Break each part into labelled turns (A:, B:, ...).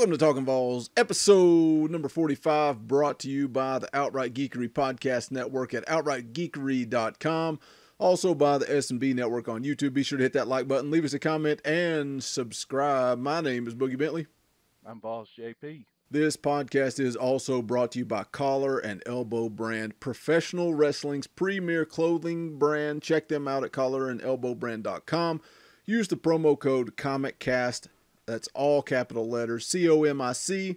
A: Welcome to Talkin Vols, episode number 45, brought to you by the Outright Geekery Podcast Network at outrightgeekery.com. Also by the S&B Network on YouTube. Be sure to hit that like button, leave us a comment, and subscribe. My name is Boogie Bentley.
B: I'm Vols JP.
A: This podcast is also brought to you by Collar and Elbow Brand, professional wrestling's premier clothing brand. Check them out at collarandelbowbrand.com. Use the promo code COMICCAST. That's all capital letters, COMICCAST,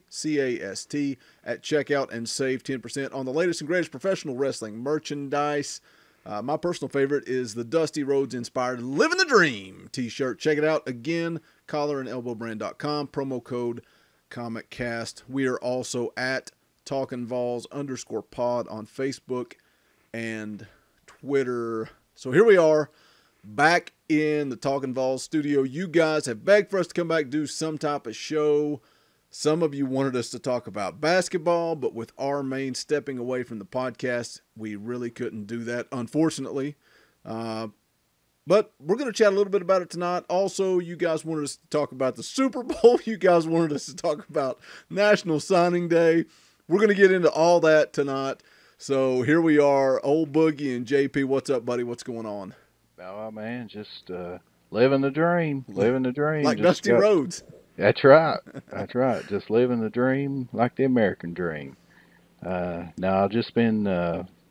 A: at checkout and save 10% on the latest and greatest professional wrestling merchandise. My personal favorite is the Dusty Rhodes inspired Living the Dream t-shirt. Check it out again, collarandelbowbrand.com, promo code ComicCast. We are also at Talkin Vols _pod on Facebook and Twitter. So here we are, back in the Talkin Vols studio. You guys have begged for us to come back, do some type of show. Some of you wanted us to talk about basketball, but with our main stepping away from the podcast, we really couldn't do that, unfortunately. But we're going to chat a little bit about it tonight. Also, you guys wanted us to talk about the Super Bowl. You guys wanted us to talk about National Signing Day. We're going to get into all that tonight. So here we are, old Boogie and JP. What's up, buddy? What's going on?
B: Oh, man, just living the dream,
A: Like
B: just
A: Dusty Rhodes.
B: That's right. That's right. Just living the dream like the American dream. Now, I've just been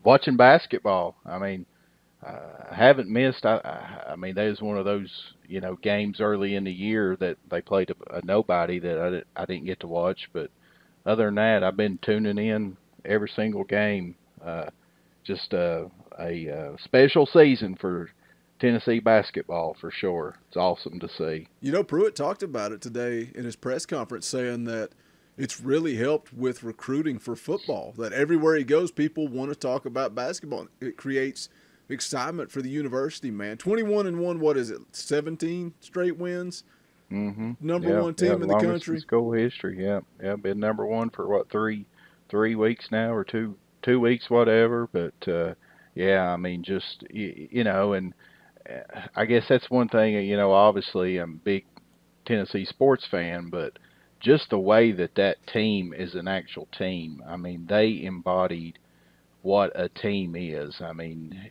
B: watching basketball. I mean, I haven't missed. I mean, that was one of those, games early in the year that they played a nobody that I didn't get to watch. But other than that, I've been tuning in every single game. Just a special season for Tennessee basketball for sure. It's awesome to see.
A: Pruitt talked about it today in his press conference, saying that it's really helped with recruiting for football, that everywhere he goes, people want to talk about basketball. It creates excitement for the university, man. 21-1, what is it, 17 straight wins?
B: Mm-hmm.
A: Number one team in the country.
B: In school history, yeah. Been number one for, what, three weeks now, or two weeks, whatever. But, I mean, just, and I guess that's one thing, obviously I'm a big Tennessee sports fan, but just the way that team is an actual team. I mean, they embodied what a team is. I mean,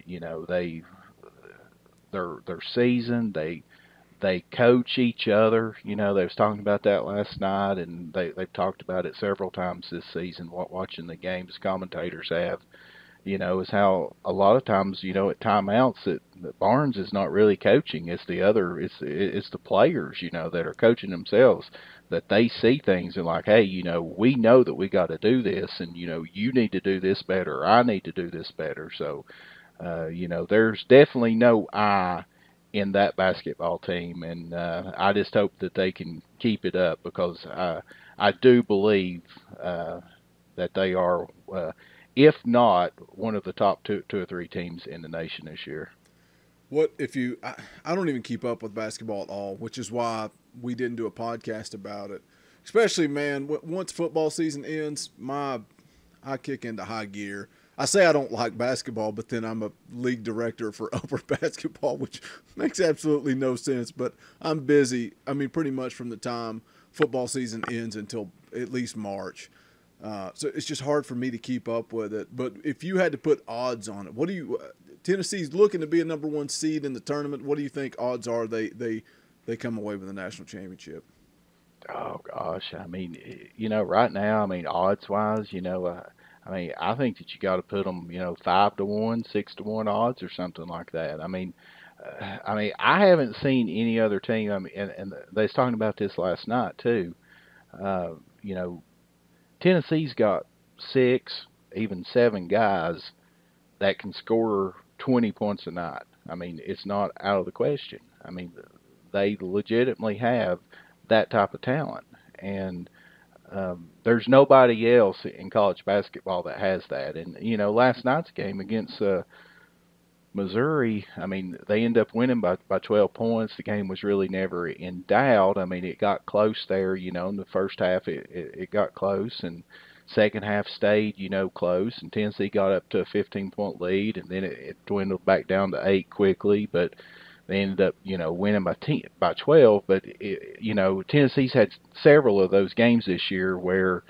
B: they're seasoned, they coach each other. They was talking about that last night, and they've talked about it several times this season, watching the games commentators have. Is how a lot of times, at timeouts that Barnes is not really coaching. It's the players, that are coaching themselves, that they see things and like, hey, we know that we got to do this, and, you need to do this better, or I need to do this better. So, there's definitely no I in that basketball team, and I just hope that they can keep it up, because I do believe that they are if not one of the top two or three teams in the nation this year.
A: What if you? I don't even keep up with basketball at all, which is why we didn't do a podcast about it. Especially, man, once football season ends, I kick into high gear. I say I don't like basketball, but then I'm a league director for upper basketball, which makes absolutely no sense. But I'm busy. I mean, pretty much from the time football season ends until at least March. So it's just hard for me to keep up with it. But if you had to put odds on it, what do you? Tennessee's looking to be a number one seed in the tournament. What do you think odds are they come away with a national championship?
B: Oh gosh, I mean, right now, I mean, odds wise, I think that you got to put them, 5-1, 6-1 odds or something like that. I mean, I haven't seen any other team. I mean, and they was talking about this last night too. Tennessee's got 6, even 7 guys that can score 20 points a night. I mean, it's not out of the question. I mean, they legitimately have that type of talent. And there's nobody else in college basketball that has that. And, last night's game against Missouri, I mean, they end up winning by 12 points. The game was really never in doubt. I mean, it got close there, in the first half it got close, and second half stayed, close, and Tennessee got up to a 15-point lead, and then it dwindled back down to 8 quickly. But they ended up, winning by 12. But Tennessee's had several of those games this year where,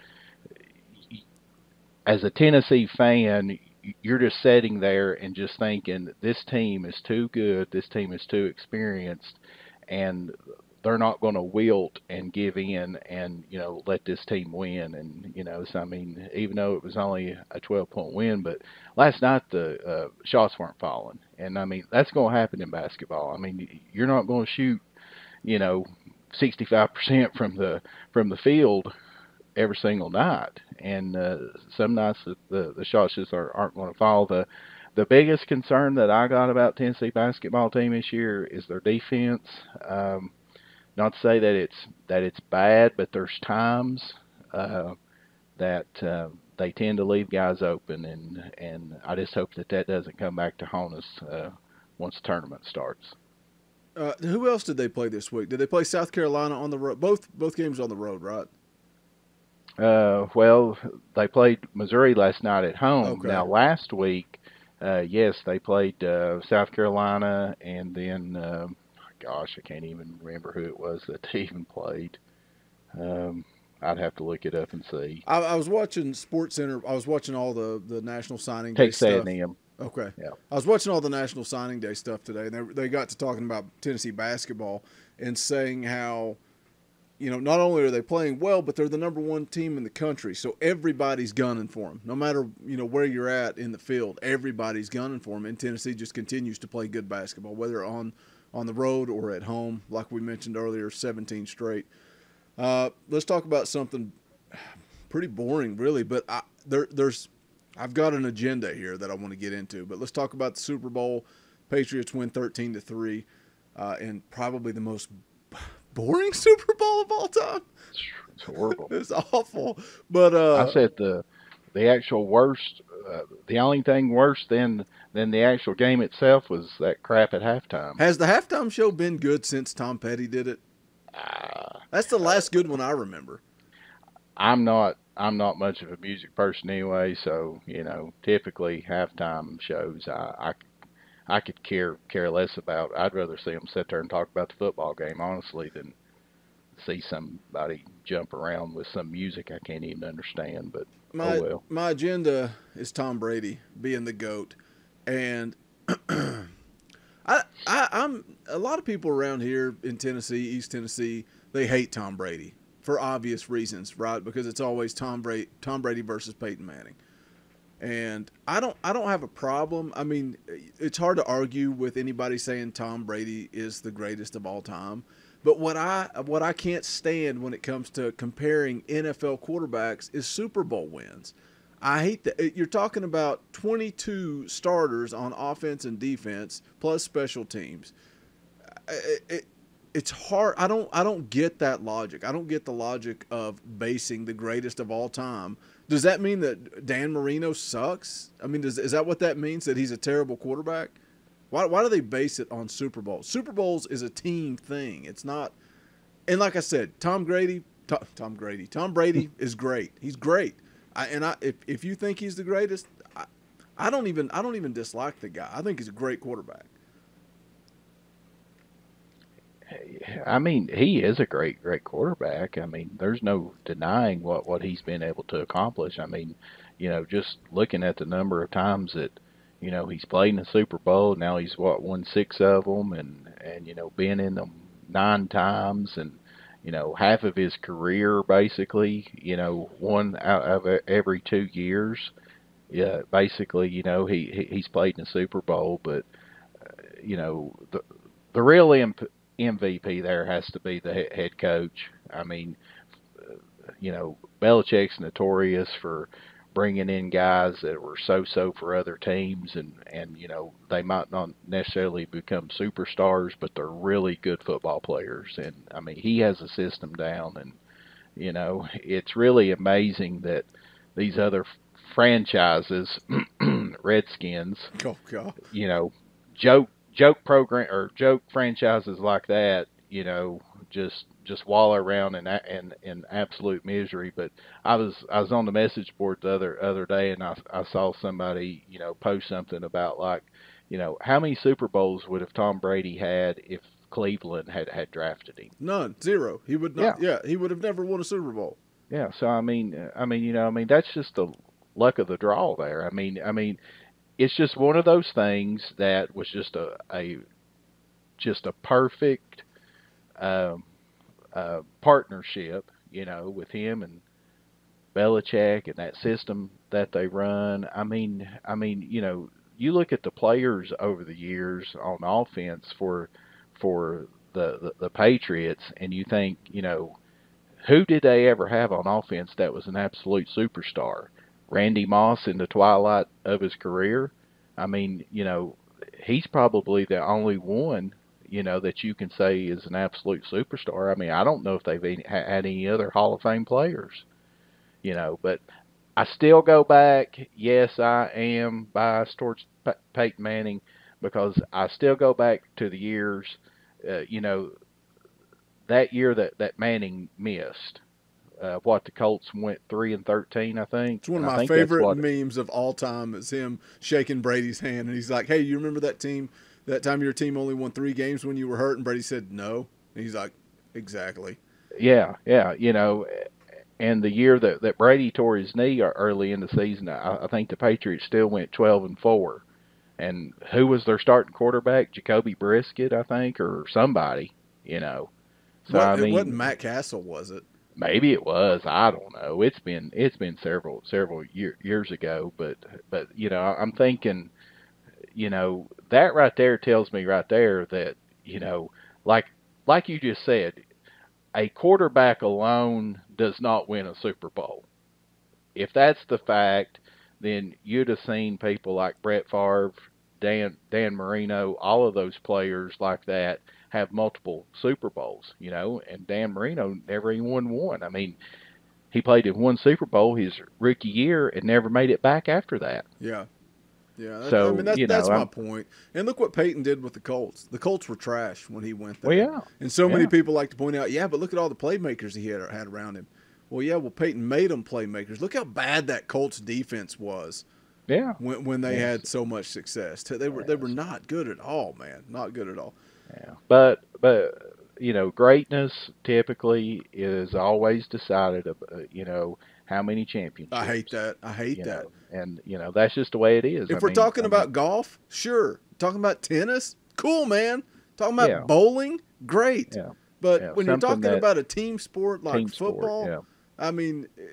B: as a Tennessee fan, you're just sitting there and just thinking, this team is too good, this team is too experienced, and they're not going to wilt and give in and let this team win. And so I mean, even though it was only a 12-point win, but last night the shots weren't falling, and I mean that's going to happen in basketball. I mean, you're not going to shoot 65% from the field every single night, and some nights the shots just aren't going to fall. The biggest concern that I got about Tennessee basketball team this year is their defense. Not to say that it's bad, but there's times that they tend to leave guys open, and I just hope that doesn't come back to haunt us once the tournament starts.
A: Who else did they play this week? Did they play South Carolina on the road? Both games on the road, right?
B: Well, they played Missouri last night at home.
A: Okay.
B: Now, last week, yes, they played South Carolina, and then, gosh, I can't even remember who it was that they even played. I'd have to look it up and see.
A: I was watching SportsCenter. I was watching all the National Signing Day
B: Texas
A: stuff.
B: A&M.
A: Okay.
B: Yeah.
A: I was watching all the National Signing Day stuff today, and they got to talking about Tennessee basketball and saying how, not only are they playing well, but they're the number one team in the country. So everybody's gunning for them. No matter, where you're at in the field, everybody's gunning for them. And Tennessee just continues to play good basketball, whether on the road or at home. Like we mentioned earlier, 17 straight. Let's talk about something pretty boring, really. But I've got an agenda here that I want to get into. But let's talk about the Super Bowl. Patriots win 13-3, and probably the most boring Super Bowl of all time.
B: It's horrible.
A: It's awful. But
B: I said the actual worst. The only thing worse than the actual game itself was that crap at halftime.
A: Has the halftime show been good since Tom Petty did it? That's the last good one I remember.
B: I'm not much of a music person anyway, so typically halftime shows I could care less about. I'd rather see them sit there and talk about the football game, honestly, than see somebody jump around with some music I can't even understand. But oh well.
A: My agenda is Tom Brady being the GOAT, and I'm a lot of people around here in Tennessee, East Tennessee, they hate Tom Brady for obvious reasons, right? Because it's always Tom Brady versus Peyton Manning. And I don't have a problem. I mean, it's hard to argue with anybody saying Tom Brady is the greatest of all time. But what I can't stand when it comes to comparing NFL quarterbacks is Super Bowl wins. I hate that. You're talking about 22 starters on offense and defense plus special teams. It's hard. I don't get that logic. I don't get the logic of basing the greatest of all time. Does that mean that Dan Marino sucks? I mean, is that what that means, that he's a terrible quarterback? Why do they base it on Super Bowls? Super Bowls is a team thing. It's not. And like I said, Tom Brady is great. He's great. If you think he's the greatest, I don't even dislike the guy. I think he's a great quarterback.
B: I mean, he is a great quarterback. I mean, there's no denying what he's been able to accomplish. I mean, just looking at the number of times that, he's played in the Super Bowl. Now he's won 6 of them, and been in them 9 times, and half of his career basically, one out of every 2 years. Yeah, basically, he's played in the Super Bowl, but the real MVP there has to be the head coach. I mean, Belichick's notorious for bringing in guys that were so for other teams, and they might not necessarily become superstars, but they're really good football players. And I mean, he has a system down, and it's really amazing that these other franchises, Redskins,
A: oh God,
B: joke program or joke franchises like that, just wallow around in absolute misery. But I was on the message board the other day, and I saw somebody post something about, like, how many Super Bowls would have Tom Brady had if Cleveland had drafted him?
A: None, zero. He would
B: Yeah,
A: not. Yeah, he would have never won a Super Bowl.
B: yeah. So that's just the luck of the draw there. It's just one of those things that was just a perfect um, partnership, with him and Belichick and that system that they run. You look at the players over the years on offense for the Patriots, and you think, who did they ever have on offense that was an absolute superstar? Randy Moss in the twilight of his career. He's probably the only one, that you can say is an absolute superstar. I don't know if they've had any other Hall of Fame players, but I still go back. Yes, I am biased towards Peyton Manning because I still go back to the years, that year that Manning missed. The Colts went 3-13, I think.
A: It's one of
B: And I
A: my
B: think that's
A: favorite
B: what.
A: memes of all time is him shaking Brady's hand, and he's like, "Hey, you remember that team? That time your team only won 3 games when you were hurt?" And Brady said, "No." And he's like, "Exactly."
B: Yeah, yeah, and the year that Brady tore his knee early in the season, I think the Patriots still went 12-4. And who was their starting quarterback? Jacoby Brisket, I think, or somebody. So
A: It wasn't Matt Castle, was it?
B: maybe it was. I don't know. It's been several years ago, but I'm thinking, that right there tells me right there that like like you just said, a quarterback alone does not win a Super Bowl. If that's the fact, then you'd have seen people like Brett Favre, Dan Marino, all of those players like that have multiple Super Bowls, and Dan Marino never even won one. He played in one Super Bowl his rookie year and never made it back after that.
A: Yeah. Yeah,
B: So,
A: that's my point. And look what Peyton did with the Colts. The Colts were trash when he went there.
B: well, yeah,
A: And so many
B: yeah,
A: people like to point out, yeah, but look at all the playmakers he had around him. Well, yeah, Peyton made them playmakers. Look how bad that Colts defense was
B: yeah,
A: when they
B: yes,
A: had so much success. They were
B: yes,
A: not good at all, man. Not good at all.
B: yeah. But greatness typically is always decided, how many
A: I hate
B: championships,
A: that. I hate that.
B: and that's just the way it is.
A: If we're talking about golf, sure. Talking about tennis, cool, man. Talking
B: Yeah,
A: about bowling, great.
B: yeah,
A: But
B: yeah,
A: when you're
B: something
A: talking
B: that
A: about a team sport like
B: team sport.
A: football,
B: Yeah,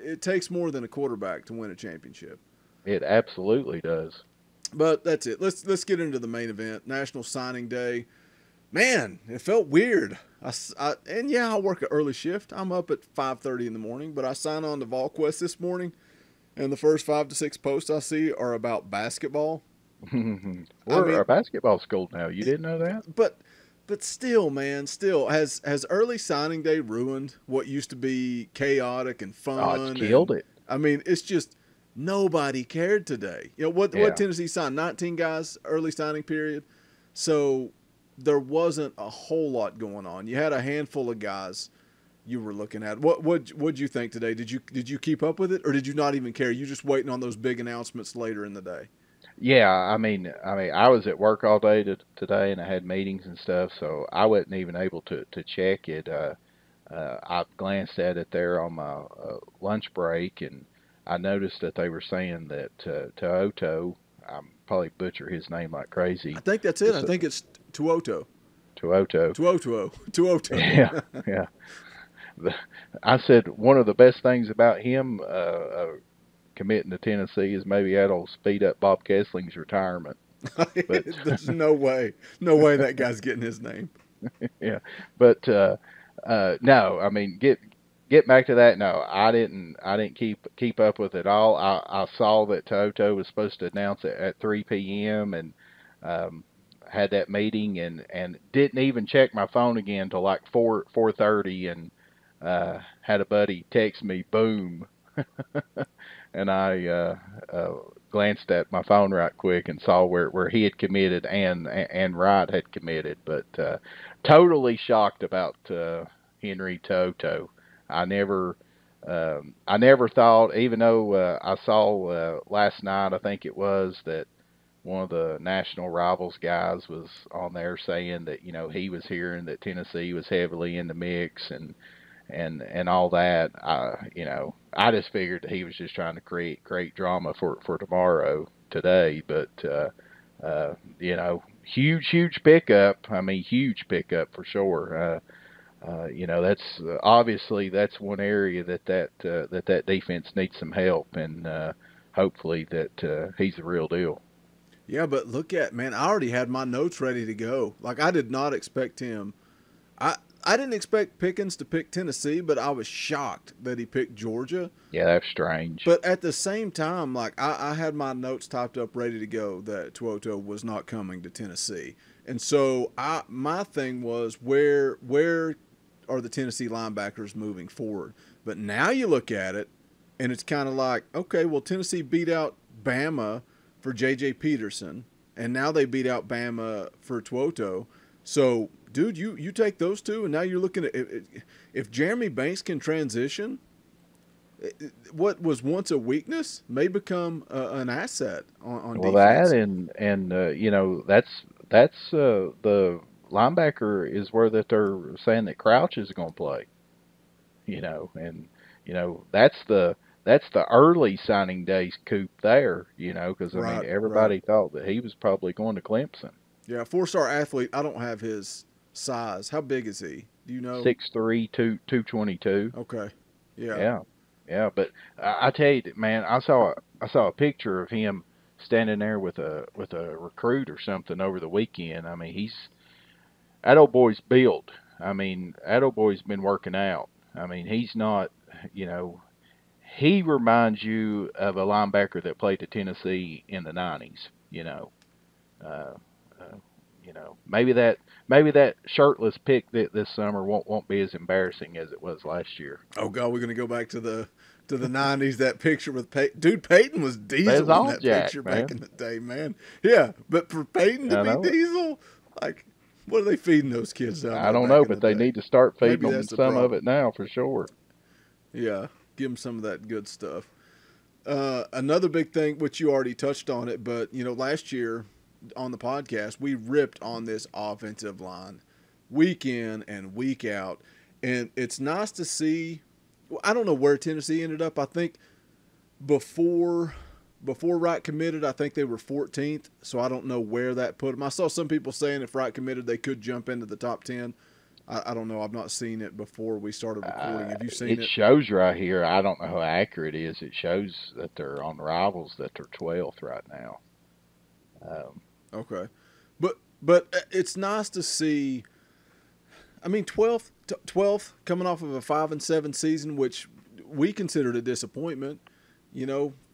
A: it takes more than a quarterback to win a championship.
B: it absolutely does.
A: But that's it. Let's get into the main event, National Signing Day. Man, it felt weird. I work an early shift. I'm up at 5:30 in the morning, but I sign on to VolQuest this morning, and the first 5 to 6 posts I see are about basketball. I
B: We're
A: mean,
B: a basketball school now. You didn't know that?
A: but still, man, still has early signing day ruined what used to be chaotic and
B: Oh, it's
A: fun?
B: killed
A: And
B: it.
A: it's just nobody cared today. What
B: Yeah,
A: Tennessee signed 19 guys early signing period, so there wasn't a whole lot going on. You had a handful of guys you were looking at. What'd you think today? Did you keep up with it, or did you not even care? You just waiting on those big announcements later in the day?
B: yeah. I was at work all day today, and I had meetings and stuff, so I wasn't even able to check it. I glanced at it there on my lunch break, and I noticed that they were saying that To'oto, I'm probably butcher his name like crazy.
A: I think that's it. I
B: It's
A: think it's Tuoto.
B: To'oto.
A: Tuoto. Tuoto.
B: Yeah, yeah. The- I said one of the best things about him committing to Tennessee is maybe that'll speed up Bob Kessling's retirement. But
A: There's no way that guy's getting his name.
B: yeah, but no, get back to that. No, I didn't keep up with it all. I saw that Toto was supposed to announce it at 3 p.m. and had that meeting and didn't even check my phone again till like 4:30 and had a buddy text me boom. And I glanced at my phone right quick and saw where he had committed and Wright had committed, but totally shocked about Henry Toto. I never thought, even though I saw last night, I think it was that one of the national rivals guys was on there saying that he was hearing that Tennessee was heavily in the mix and all that. I just figured that he was just trying to create drama for tomorrow today, but huge pickup. I mean, huge pickup for sure. That's obviously that's one area that defense needs some help, and hopefully that he's the real deal.
A: Yeah, but look at, man, I already had my notes ready to go. Like, I did not expect him. I didn't expect Pickens to pick Tennessee, but I was shocked that he picked Georgia.
B: Yeah, that's strange.
A: But at the same time, like, I had my notes typed up ready to go that Tuoto was not coming to Tennessee. And so my thing was, where are the Tennessee linebackers moving forward? But now you look at it, and it's kind of like, okay, well, Tennessee beat out Bama for J.J. Peterson, and now they beat out Bama for Tuoto. So, dude, you take those two, and now you're looking at if Jeremy Banks can transition, what was once a weakness may become an asset on defense.
B: That and that's the linebacker is where that they're saying that Crouch is going to play. And that's the early signing day scoop there. Because I mean everybody thought that he was probably going to Clemson.
A: Yeah, 4-star athlete. I don't have his size. How big is he? Do you know?
B: 6'3", 222.
A: Okay. Yeah.
B: Yeah. But I tell you, man, I saw a picture of him standing there with a recruit or something over the weekend. I mean, that old boy's built. I mean, that old boy's been working out. I mean, he's not, he reminds you of a linebacker that played at Tennessee in the 90s. Maybe that shirtless pick this summer won't be as embarrassing as it was last year.
A: Oh God, we're gonna go back to the 90s. That picture with Peyton. Dude, Peyton was Diesel in that picture back in the day, man. Yeah, but for Peyton to be Diesel, like, what are they feeding those kids down there?
B: I don't know, but they need to start feeding them some of it now for sure.
A: Yeah, give them some of that good stuff. Another big thing, which you already touched on it, but last year on the podcast, we ripped on this offensive line week in and week out. And it's nice to see. I don't know where Tennessee ended up. I think before Wright committed, I think they were 14th. So I don't know where that put them. I saw some people saying if Wright committed, they could jump into the top 10. I don't know. I've not seen it before we started recording. Have you seen it?
B: It shows right here. I don't know how accurate it is. It shows that they're on Rivals that they're 12th right now.
A: Okay. But it's nice to see. I mean, 12th coming off of a 5-7 season, which we considered a disappointment,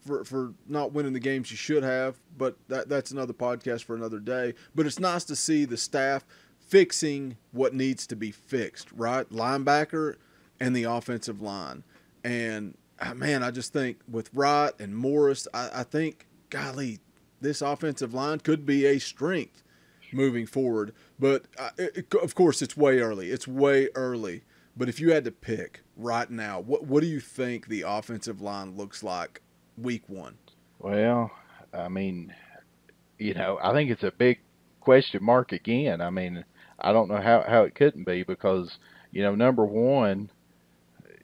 A: for not winning the games you should have. But that's another podcast for another day. But it's nice to see the staff fixing what needs to be fixed, right? Linebacker and the offensive line. And, man, I just think with Wright and Morris, I think, golly, this offensive line could be a strength moving forward. But, of course, it's way early. It's way early. But if you had to pick right now, what do you think the offensive line looks like week one?
B: Well, I mean, I think it's a big question mark again. I mean, I don't know how it couldn't be because, number one,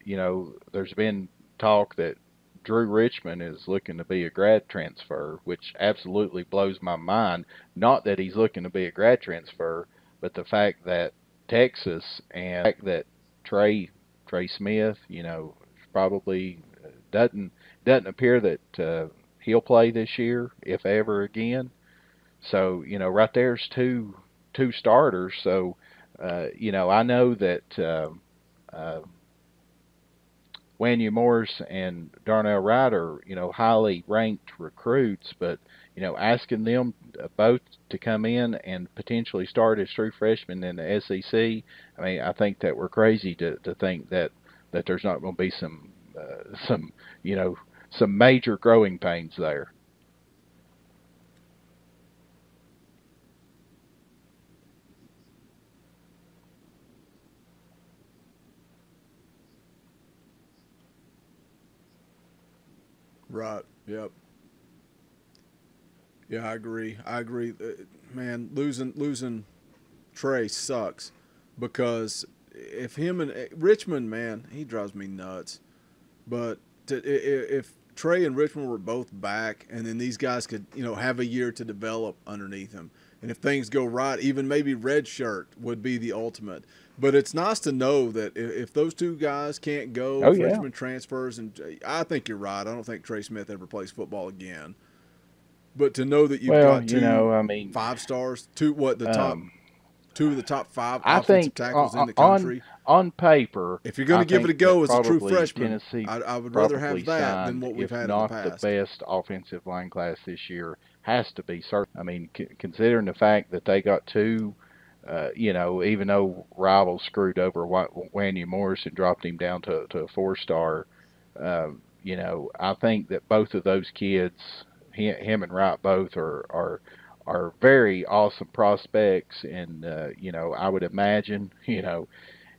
B: there's been talk that Drew Richmond is looking to be a grad transfer, which absolutely blows my mind. Not that he's looking to be a grad transfer, but the fact that Texas and the fact that Trey Smith, probably doesn't appear that he'll play this year, if ever again. So, right there's two starters. So, I know that Wanya Morris and Darnell Wright are, highly ranked recruits, but, asking them both to come in and potentially start as true freshmen in the SEC, I mean, I think that we're crazy to think that there's not going to be some major growing pains there.
A: Right. Yep. Yeah, I agree. I agree. Man, losing Trey sucks because if him and Richmond, man, he drives me nuts. But if Trey and Richmond were both back, and then these guys could, have a year to develop underneath them, and if things go right, even maybe red shirt would be the ultimate. But it's nice to know that if those two guys can't go,
B: Oh
A: if
B: yeah.
A: Richmond transfers, and I think you're right. I don't think Trey Smith ever plays football again. But to know that you've
B: Well,
A: got two
B: I mean,
A: 5 stars,
B: um,
A: two of the top five
B: I
A: offensive
B: think
A: tackles in the
B: on
A: country.
B: paper,
A: If you're going
B: I
A: to give it a
B: think that
A: go as a true
B: probably
A: freshman,
B: Tennessee
A: I would rather
B: probably
A: have that than
B: signed,
A: what we've
B: if
A: had in the
B: not the
A: past.
B: best offensive line class this year, has to be certain. I mean, considering the fact that they got two, even though Rivals screwed over Wanya Morris and dropped him down to a 4-star, I think that both of those kids, him and Wright both are very awesome prospects, and I would imagine,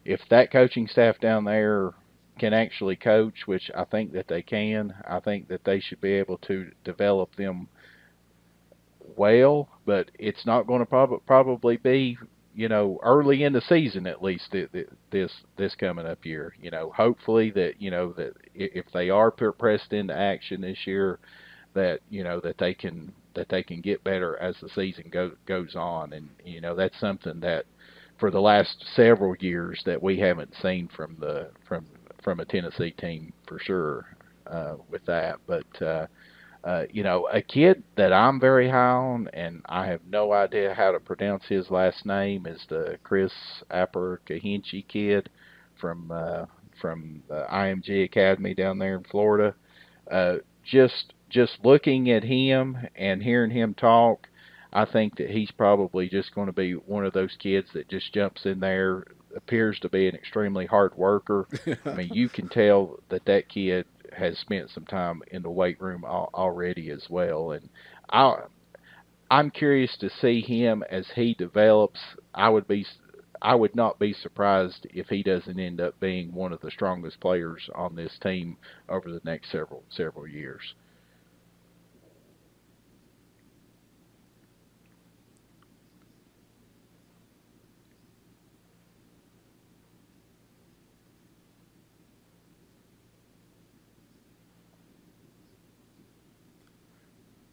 B: if that coaching staff down there can actually coach, which I think that they can, I think that they should be able to develop them well. But it's not going to probably be, early in the season at least, this coming up year. Hopefully that, that if they are pressed into action this year, that that they can get better as the season goes on. And that's something that for the last several years that we haven't seen from a Tennessee team for sure, with that. But a kid that I'm very high on, and I have no idea how to pronounce his last name, is the Chris Apper-Kahinchi kid from the IMG Academy down there in Florida. Uh, just looking at him and hearing him talk, I think that he's probably just going to be one of those kids that just jumps in there, appears to be an extremely hard worker. I mean, you can tell that that kid has spent some time in the weight room already as well. And I, I'm curious to see him as he develops. I would not be surprised if he doesn't end up being one of the strongest players on this team over the next several years.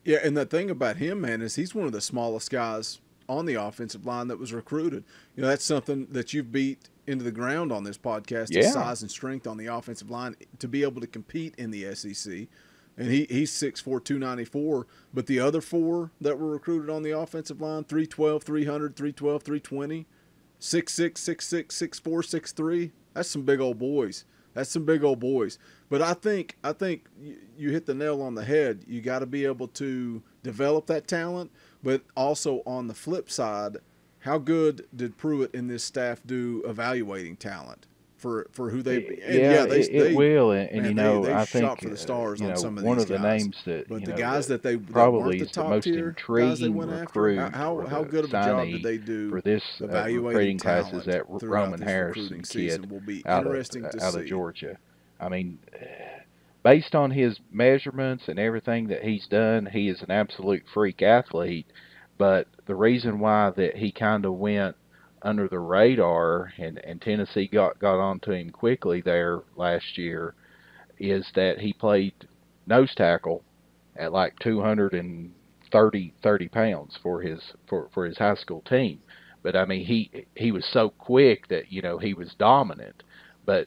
A: Yeah, and the thing about him, man, is he's one of the smallest guys on the offensive line that was recruited. That's something that you've beat into the ground on this podcast is
B: Yeah,
A: size and strength on the offensive line to be able to compete in the SEC. And he's 6'4", 294, but the other four that were recruited on the offensive line, 312, 300, 312, 320, 6'6", 6'6", 6'4", 6'3", that's some big old boys. That's some big old boys. But I think you hit the nail on the head. You got to be able to develop that talent, but also on the flip side, how good did Pruitt and this staff do evaluating talent for who they and
B: yeah,
A: yeah
B: it will, and
A: man they
B: I
A: shot
B: think
A: for the stars on some of
B: one
A: these
B: of the
A: guys.
B: names that
A: But the guys
B: that
A: that weren't
B: probably
A: the
B: is the
A: top
B: most
A: tier guys they
B: intriguing
A: went after,
B: recruit or
A: how
B: the
A: good of a job did
B: signee
A: they do
B: for this
A: evaluating
B: recruiting class is
A: talent
B: that
A: throughout
B: Roman
A: this
B: Harrison
A: recruiting
B: kid
A: season will be
B: out of
A: interesting to
B: out of
A: see.
B: Georgia. I mean, based on his measurements and everything that he's done, he is an absolute freak athlete. But the reason why that he kind of went under the radar, and Tennessee got onto him quickly there last year, is that he played nose tackle at like 230 pounds for his high school team. But I mean, he was so quick that he was dominant. But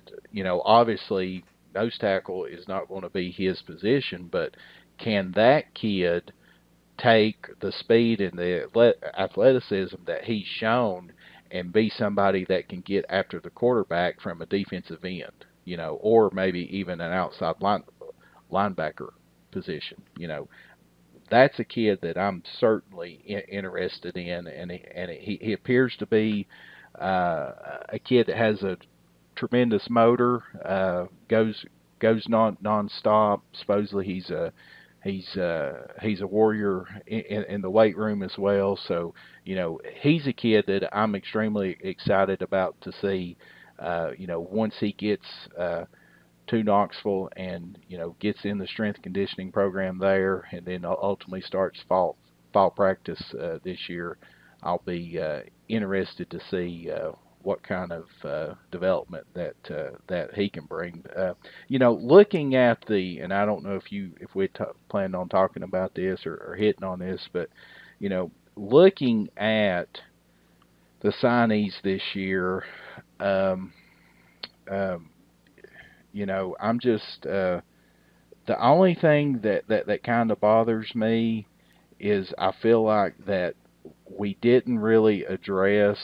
B: obviously nose tackle is not going to be his position. But can that kid take the speed and the athleticism that he's shown and be somebody that can get after the quarterback from a defensive end, or maybe even an outside linebacker position? That's a kid that I'm certainly interested in, and he appears to be a kid that has a tremendous motor, goes nonstop. Supposedly he's a warrior in the weight room as well. So he's a kid that I'm extremely excited about to see. Once he gets to Knoxville and gets in the strength conditioning program there, and then ultimately starts fall practice this year, I'll be interested to see what kind of development that he can bring. Looking at and I don't know if we planned on talking about this or hitting on this, but looking at the signees this year, um, um, I'm just the only thing that kind of bothers me is I feel like that we didn't really address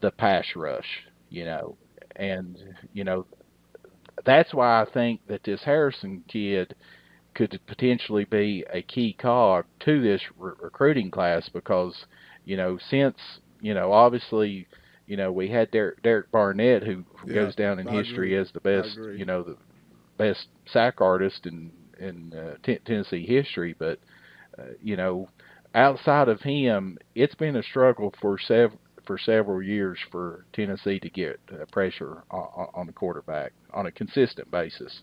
B: the pass rush, and that's why I think that this Harrison kid could potentially be a key cog to this recruiting class because, since, obviously, we had Derek Barnett who goes down in history as the best, the best sack artist in Tennessee history, but outside of him, it's been a struggle for several years for Tennessee to get pressure on the quarterback on a consistent basis.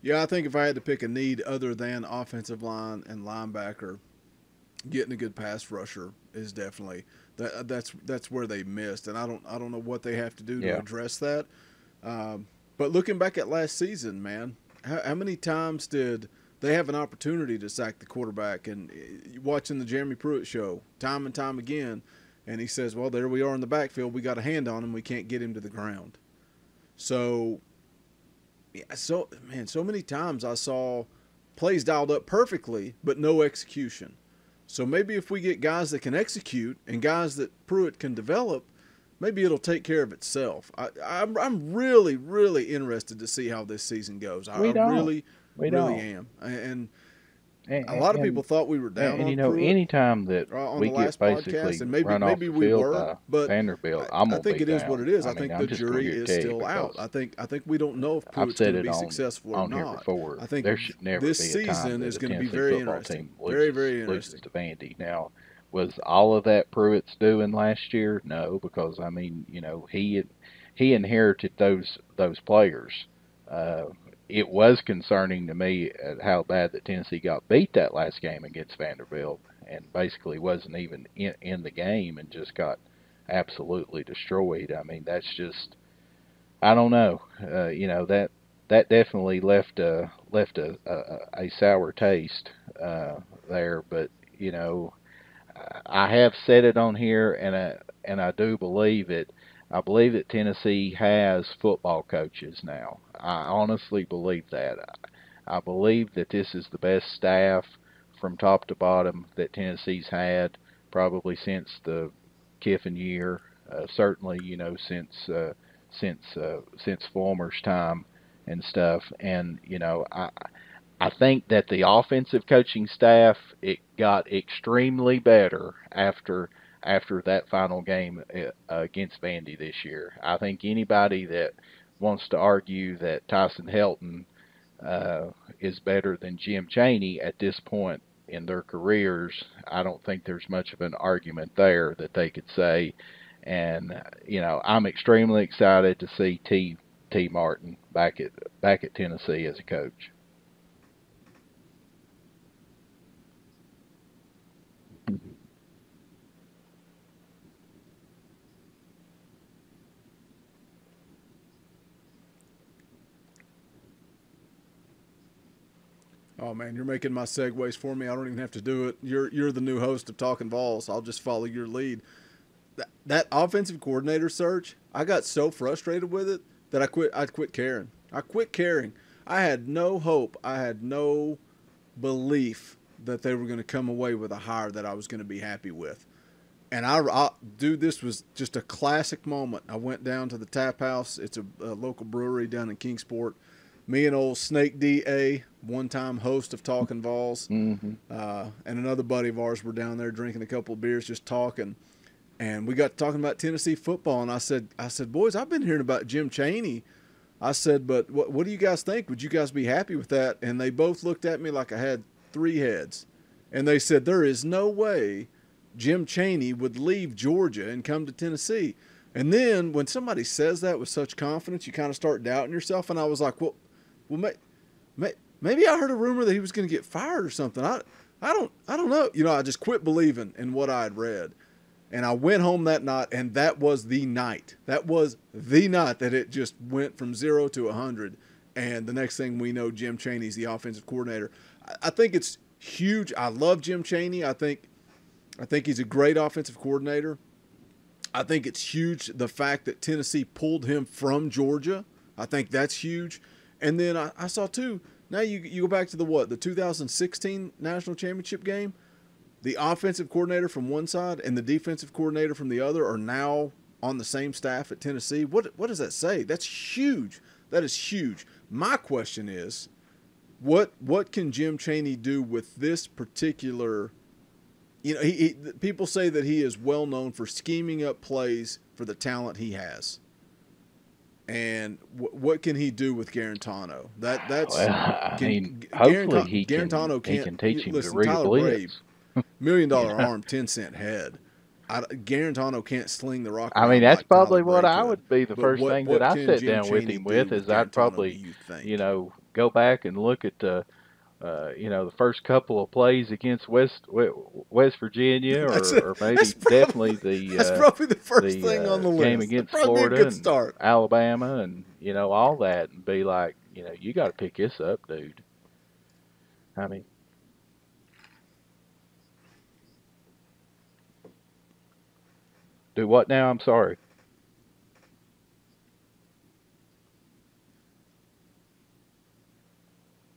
A: Yeah, I think if I had to pick a need other than offensive line and linebacker, getting a good pass rusher is definitely that's where they missed, and I don't know what they have to do to address that. But looking back at last season, man, how many times did they have an opportunity to sack the quarterback? And watching the Jeremy Pruitt show, time and time again, and he says, "Well, there we are in the backfield. We got a hand on him. We can't get him to the ground." So, yeah, so many times I saw plays dialed up perfectly, but no execution. So maybe if we get guys that can execute and guys that Pruitt can develop, maybe it'll take care of itself. I'm really, really interested to see how this season goes. I really am. And a lot of people thought we were down on Pruitt
B: anytime that
A: on
B: we
A: the last
B: get basically
A: podcast, and maybe
B: we
A: we were, but
B: Vanderbilt,
A: I think it is what it is. I
B: mean,
A: think the jury is still out. I think we don't know if Pruitt's going to be successful or not.
B: Before.
A: I think
B: there should never
A: this
B: be a
A: season
B: time
A: is
B: that
A: going to be
B: Tennessee
A: very
B: football
A: interesting.
B: team
A: Very
B: loses
A: interesting.
B: to Vandy. Now, was all of that Pruitt's doing last year? No, because I mean, he inherited those players. It was concerning to me at how bad that Tennessee got beat that last game against Vanderbilt, and basically wasn't even in the game and just got absolutely destroyed. I mean, that's just, I don't know. That definitely left a sour taste there. But I have said it on here, and I do believe it. I believe that Tennessee has football coaches now. I honestly believe that. I believe that this is the best staff from top to bottom that Tennessee's had probably since the Kiffin year. Certainly, since Fulmer's time and stuff. And I think that the offensive coaching staff, it got extremely better after that final game against Vandy this year. I think anybody that wants to argue that Tyson Helton is better than Jim Chaney at this point in their careers, I don't think there's much of an argument there that they could say. And I'm extremely excited to see T. Martin back at Tennessee as a coach.
A: Oh man, you're making my segues for me. I don't even have to do it. You're the new host of Talkin VAWLS. I'll just follow your lead. That offensive coordinator search, I got so frustrated with it that I quit caring. I quit caring. I had no hope. I had no belief that they were going to come away with a hire that I was going to be happy with. And dude, this was just a classic moment. I went down to the Tap House. It's a local brewery down in Kingsport. Me and old Snake D.A., one-time host of Talkin VAWLS, and another buddy of ours were down there drinking a couple of beers, just talking. And we got talking about Tennessee football, and I said, boys, I've been hearing about Jim Chaney. I said, but what do you guys think? Would you guys be happy with that? And they both looked at me like I had three heads. And they said there is no way Jim Chaney would leave Georgia and come to Tennessee. And then when somebody says that with such confidence, you kind of start doubting yourself. And I was like, well, maybe I heard a rumor that he was going to get fired or something. I don't know. You know, I just quit believing in what I had read. And I went home that night, and that was the night. That was the night that it just went from 0 to 100. And the next thing we know, Jim Chaney's the offensive coordinator. I think it's huge. I love Jim Chaney. I think he's a great offensive coordinator. I think it's huge the fact that Tennessee pulled him from Georgia. I think that's huge. And then I saw too, now you go back to the 2016 National Championship game. The offensive coordinator from one side and the defensive coordinator from the other are now on the same staff at Tennessee. What does that say? That's huge. That is huge. My question is, what can Jim Chaney do with this particular? You know, people say that he is well known for scheming up plays for the talent he has. And what can he do with Garantano?
B: Hopefully he can teach him to read a blitz.
A: $1 million arm, 10-cent head. Garantano can't sling the rock.
B: I mean, that's
A: like
B: probably
A: Tyler
B: what
A: Bray
B: I
A: could.
B: would be the first thing that I sit down with him with is I'd probably, go back and look at the first couple of plays against West Virginia, or maybe definitely
A: that's probably the first thing on the list.
B: Game against Florida and Alabama, and all that, and be like, you got to pick this up, dude. I mean. Do what now? I'm sorry.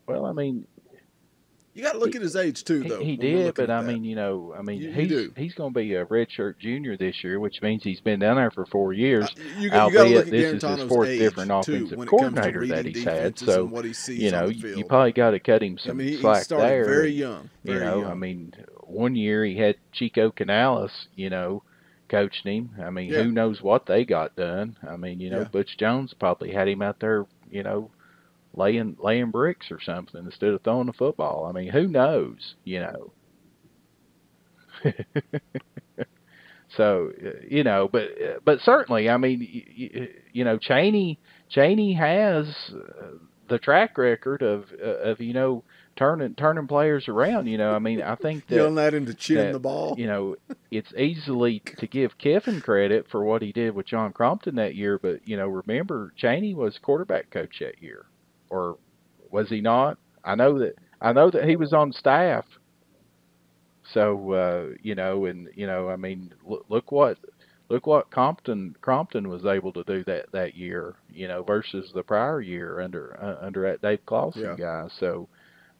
B: Well, I mean,
A: you got to look at his age too, though.
B: He did, but I mean, he's going to be a redshirt junior this year, which means he's been down there for 4 years. Albeit this is his fourth different offensive coordinator that he's had, so you probably got to cut him some slack there.
A: Very young.
B: I mean, 1 year he had Chico Canales, coaching him. I mean, who knows what they got done? I mean, Butch Jones probably had him out there, laying bricks or something instead of throwing the football. I mean, who knows? So but certainly, I mean, Chaney has the track record of turning players around. I mean, I think that
A: yelling at him to chin the ball.
B: It's easily to give Kiffin credit for what he did with John Crompton that year, but remember, Chaney was quarterback coach that year, or was he not? I know that he was on staff. So I mean, look what Crompton was able to do that year, versus the prior year under that Dave Clawson guy. So.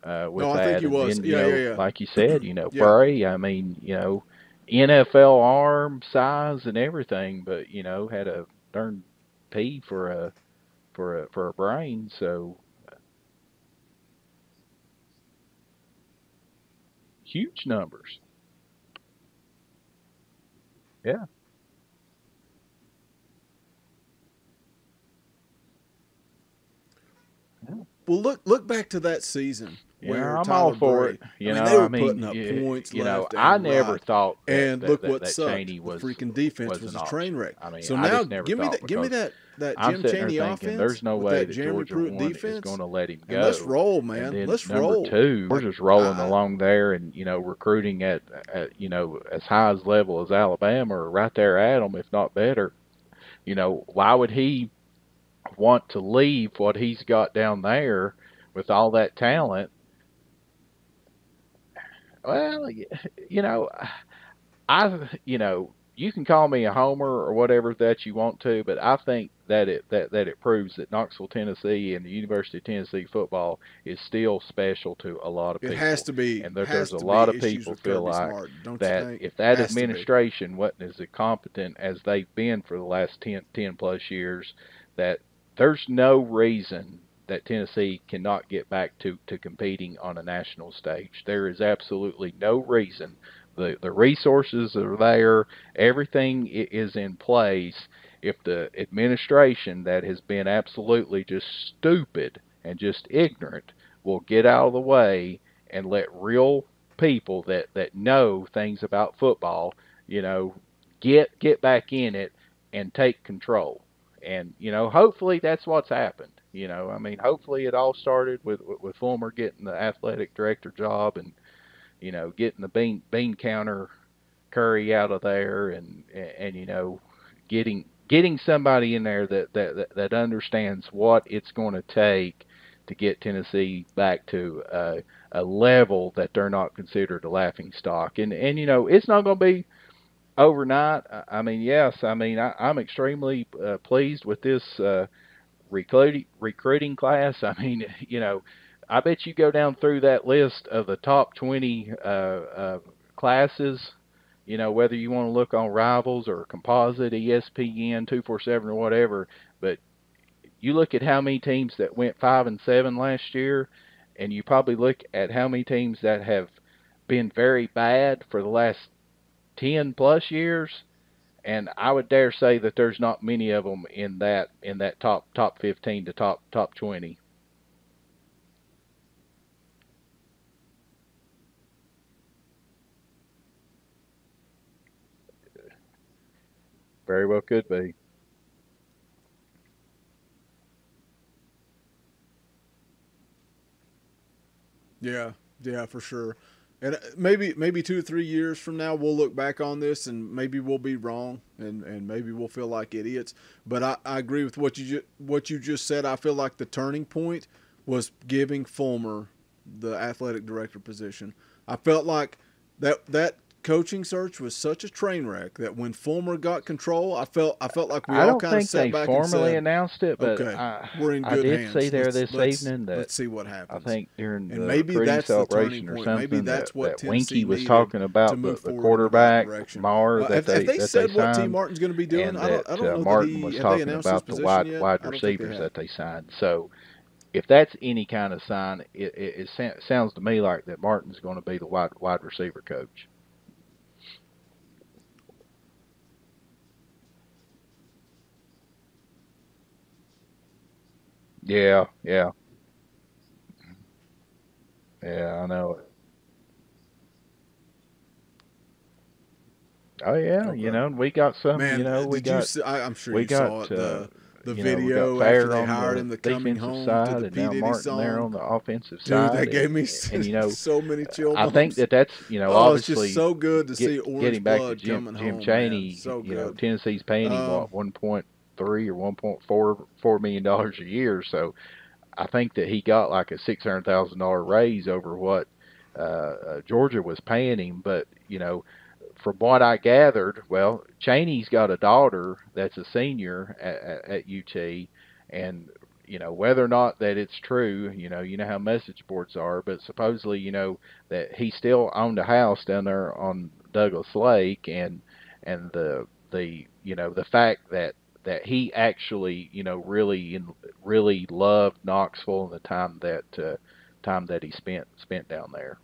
B: With that,
A: I think he was.
B: Then, like you said, Bray. I mean, NFL arm size and everything, but had a darn P for a brain. So huge numbers. Yeah.
A: Well, look back to that season.
B: Yeah, I'm all for it.
A: They were putting up points.
B: I never thought.
A: And look what
B: that
A: sucked.
B: Chaney was,
A: the freaking defense was a train wreck.
B: I mean,
A: so now give me that Jim Chaney offense.
B: There's no way that
A: Jeremy
B: Georgia
A: Pruitt
B: one
A: defense
B: is going to let him go.
A: And let's roll, man. Let's roll.
B: Number two, we're just rolling along there, and recruiting at as high as level as Alabama, or right there at them, if not better. Why would he want to leave what he's got down there with all that talent? Well, you can call me a homer or whatever that you want to, but I think that it proves that Knoxville, Tennessee, and the University of Tennessee football is still special to a lot of people.
A: It has to be.
B: And there's a lot of people feel like that if that administration wasn't as competent as they've been for the last 10 plus years, that there's no reason that Tennessee cannot get back to competing on a national stage. There is absolutely no reason. The resources are there. Everything is in place. If the administration that has been absolutely just stupid and just ignorant will get out of the way and let real people that know things about football, get back in it and take control. And hopefully that's what's happened. I mean, hopefully it all started with Fulmer getting the athletic director job, and getting the bean counter Curry out of there, and getting somebody in there that understands what it's going to take to get Tennessee back to a level that they're not considered a laughing stock. And it's not going to be overnight. I mean, yes, I mean, I'm extremely pleased with this recruiting class. I mean, I bet you go down through that list of the top 20 classes, whether you want to look on Rivals or Composite, ESPN, 247 or whatever, but you look at how many teams that went 5 and 7 last year, and you probably look at how many teams that have been very bad for the last 10 plus years, and I would dare say that there's not many of them in that top 15 to top 20. Very well could be.
A: Yeah, yeah, for sure. And maybe 2 or 3 years from now we'll look back on this and maybe we'll be wrong and maybe we'll feel like idiots. But I agree with what you just said. I feel like the turning point was giving Fulmer the athletic director position. I felt like that coaching search was such a train wreck that when Fulmer got control, I felt like we all kind of sat back and said,
B: I don't think they formally announced it, but
A: okay, we're in
B: I
A: good
B: did
A: hands.
B: see there this evening that
A: let's see what happens.
B: I think during
A: and
B: the
A: maybe
B: recruiting
A: that's the
B: celebration
A: turning
B: or
A: point.
B: something
A: Maybe that's what
B: that
A: Tennessee
B: Winky was
A: needed
B: talking
A: to
B: about
A: move
B: the
A: forward
B: quarterback
A: in that direction.
B: Maurer that
A: Have they said what T.
B: signed,
A: Martin's going to be doing?
B: and
A: I
B: that
A: don't know
B: Martin was
A: have they
B: talking
A: announced his
B: about the
A: position yet?
B: wide
A: I don't think they
B: receivers
A: have.
B: that they signed. So if that's any kind of sign, it sounds to me like that Martin's going to be the wide receiver coach. Yeah, yeah, yeah. I know it. Oh yeah,
A: Okay.
B: we got some.
A: Man,
B: We
A: did you
B: got
A: see? I'm sure
B: we
A: you
B: got
A: saw it. The
B: we got
A: video after
B: Fair
A: they
B: on
A: hired
B: the
A: him to coming
B: defensive
A: home to
B: side,
A: the
B: and
A: P
B: now
A: Diddy
B: Martin there
A: song.
B: on the offensive
A: Dude,
B: side,
A: that gave me
B: and
A: so many chill
B: I think
A: bumps.
B: that's
A: Oh, it's just
B: obviously
A: so good to see orange
B: getting back to
A: blood coming
B: Jim
A: home, man.
B: Chaney.
A: So good.
B: Tennessee's paying him
A: Um,
B: what 1.3 or 1.44 million dollars a year, so I think that he got like a $600,000 raise over what Georgia was paying him. But from what I gathered, well, Chaney's got a daughter that's a senior at UT, and whether or not that it's true, how message boards are, but supposedly that he still owned a house down there on Douglas Lake, and the fact that he actually really loved Knoxville and the time that he spent down there.